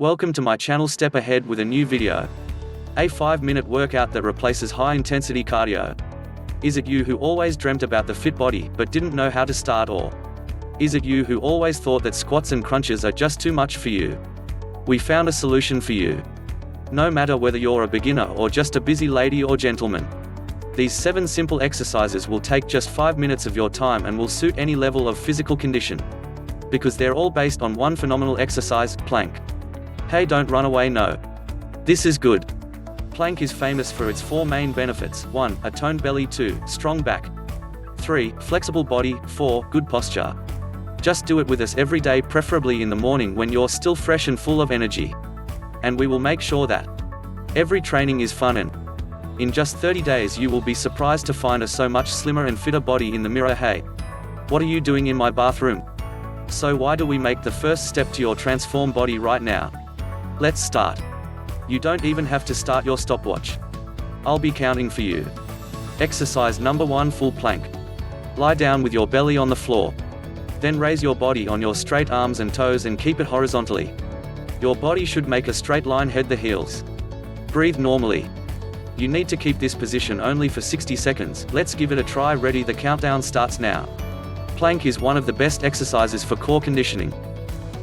Welcome to my channel STEPAhead with a new video. A 5-minute workout that replaces high-intensity cardio. Is it you who always dreamt about the fit body but didn't know how to start, or is it you who always thought that squats and crunches are just too much for you? We found a solution for you. No matter whether you're a beginner or just a busy lady or gentleman. These 7 simple exercises will take just 5 minutes of your time and will suit any level of physical condition. Because they're all based on one phenomenal exercise, plank. Hey, don't run away, no. This is good. Plank is famous for its 4 main benefits. 1. A toned belly. 2. Strong back. 3. Flexible body. 4. Good posture. Just do it with us every day, preferably in the morning when you're still fresh and full of energy. And we will make sure that every training is fun, and in just 30 days you will be surprised to find a so much slimmer and fitter body in the mirror. Hey, what are you doing in my bathroom? So why do we make the first step to your transformed body right now? Let's start. You don't even have to start your stopwatch. I'll be counting for you. Exercise number 1, full plank. Lie down with your belly on the floor. Then raise your body on your straight arms and toes and keep it horizontally. Your body should make a straight line, head to heels. Breathe normally. You need to keep this position only for 60 seconds. Let's give it a try. Ready? The countdown starts now. Plank is one of the best exercises for core conditioning.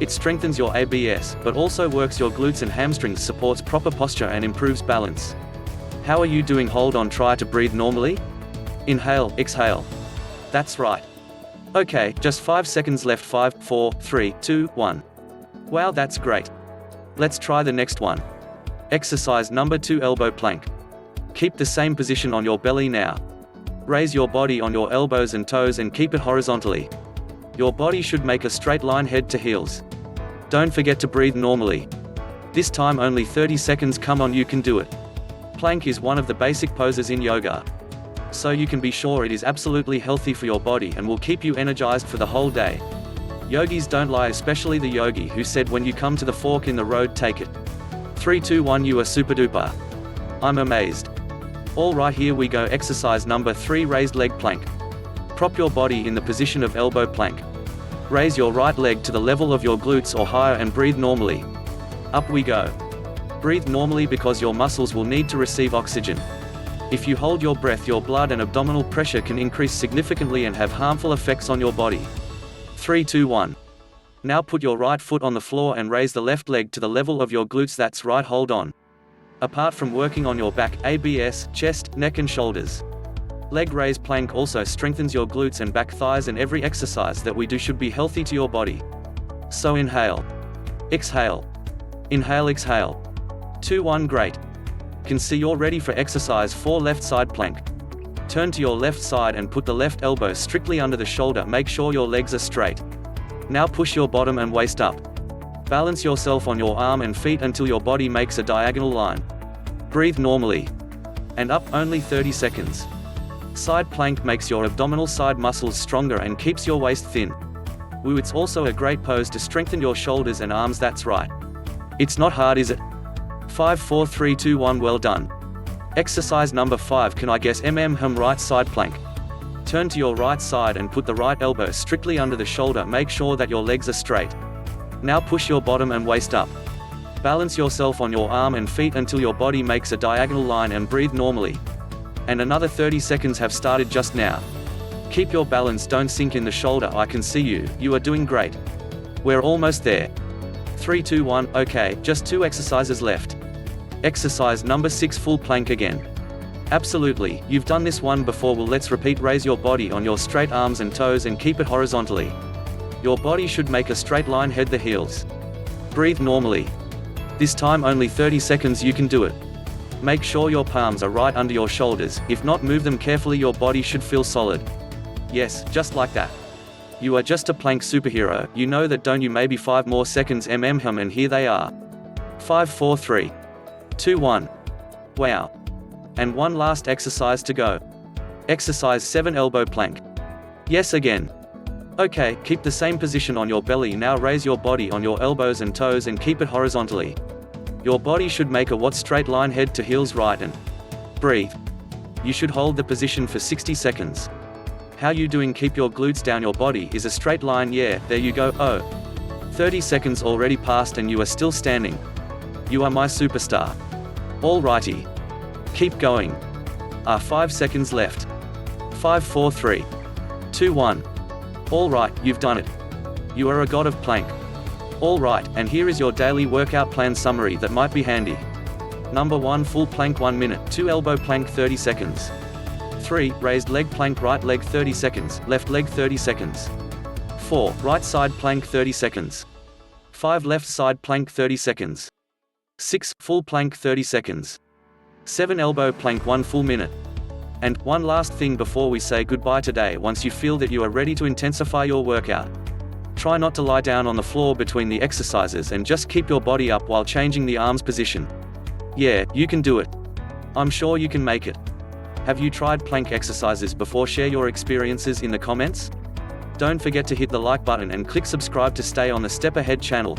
It strengthens your abs, but also works your glutes and hamstrings, supports proper posture and improves balance. How are you doing? Hold on, try to breathe normally. Inhale, exhale. That's right. Okay, just 5 seconds left. 5, 4, 3, 2, 1. Wow, that's great. Let's try the next one. Exercise number 2, elbow plank. Keep the same position on your belly now. Raise your body on your elbows and toes and keep it horizontally. Your body should make a straight line, head to heels. Don't forget to breathe normally. This time only 30 seconds. Come on, you can do it. Plank is one of the basic poses in yoga. So you can be sure it is absolutely healthy for your body and will keep you energized for the whole day. Yogis don't lie, especially the yogi who said when you come to the fork in the road, take it. 3, 2, 1. You are super duper. I'm amazed. All right, here we go. Exercise number 3, raised leg plank. Prop your body in the position of elbow plank. Raise your right leg to the level of your glutes or higher and breathe normally. Up we go. Breathe normally because your muscles will need to receive oxygen. If you hold your breath, your blood and abdominal pressure can increase significantly and have harmful effects on your body. 3, 2, 1. Now put your right foot on the floor and raise the left leg to the level of your glutes. That's right, hold on. Apart from working on your back, abs, chest, neck and shoulders. Leg raise plank also strengthens your glutes and back thighs, and every exercise that we do should be healthy to your body. So inhale. Exhale. Inhale, exhale. 2, 1, great. Can see you're ready for exercise 4, left side plank. Turn to your left side and put the left elbow strictly under the shoulder. Make sure your legs are straight. Now push your bottom and waist up. Balance yourself on your arm and feet until your body makes a diagonal line. Breathe normally. And up, only 30 seconds. Side plank makes your abdominal side muscles stronger and keeps your waist thin. Woo, it's also a great pose to strengthen your shoulders and arms. That's right. It's not hard, is it? 5, 4, 3, 2, 1. Well done. Exercise number 5, can I guess right side plank. Turn to your right side and put the right elbow strictly under the shoulder. Make sure that your legs are straight. Now push your bottom and waist up. Balance yourself on your arm and feet until your body makes a diagonal line and breathe normally. And another 30 seconds have started just now. Keep your balance, don't sink in the shoulder. I can see you, you are doing great. We're almost there. 3, 2, 1, okay, just 2 exercises left. Exercise number 6, full plank again. Absolutely, you've done this one before. Well, let's repeat. Raise your body on your straight arms and toes and keep it horizontally. Your body should make a straight line, head to heels. Breathe normally. This time only 30 seconds. You can do it. Make sure your palms are right under your shoulders. If not, move them carefully. Your body should feel solid. Yes, just like that. You are just a plank superhero. You know that, don't you? Maybe 5 more seconds. And here they are. 5, 4, 3, 2, 1. Wow. And one last exercise to go. Exercise 7, elbow plank. Yes, again. Okay, keep the same position on your belly. Now raise your body on your elbows and toes and keep it horizontally. Your body should make a straight line, head to heels, right, and breathe. You should hold the position for 60 seconds. How you doing? Keep your glutes down. Your body is a straight line. Yeah, there you go. Oh. 30 seconds already passed and you are still standing. You are my superstar. Alrighty. Keep going. 5 seconds left. 5 4 3 2 1. Alright, you've done it. You are a god of plank. Alright, and here is your daily workout plan summary that might be handy. Number 1, full plank 1 minute, 2 elbow plank 30 seconds. 3, raised leg plank, right leg 30 seconds, left leg 30 seconds. 4, right side plank 30 seconds. 5, left side plank 30 seconds. 6, full plank 30 seconds. 7, elbow plank 1 full minute. And, one last thing before we say goodbye today, once you feel that you are ready to intensify your workout, try not to lie down on the floor between the exercises and just keep your body up while changing the arms position. Yeah, you can do it. I'm sure you can make it. Have you tried plank exercises before? Share your experiences in the comments. Don't forget to hit the like button and click subscribe to stay on the STEPAhead channel.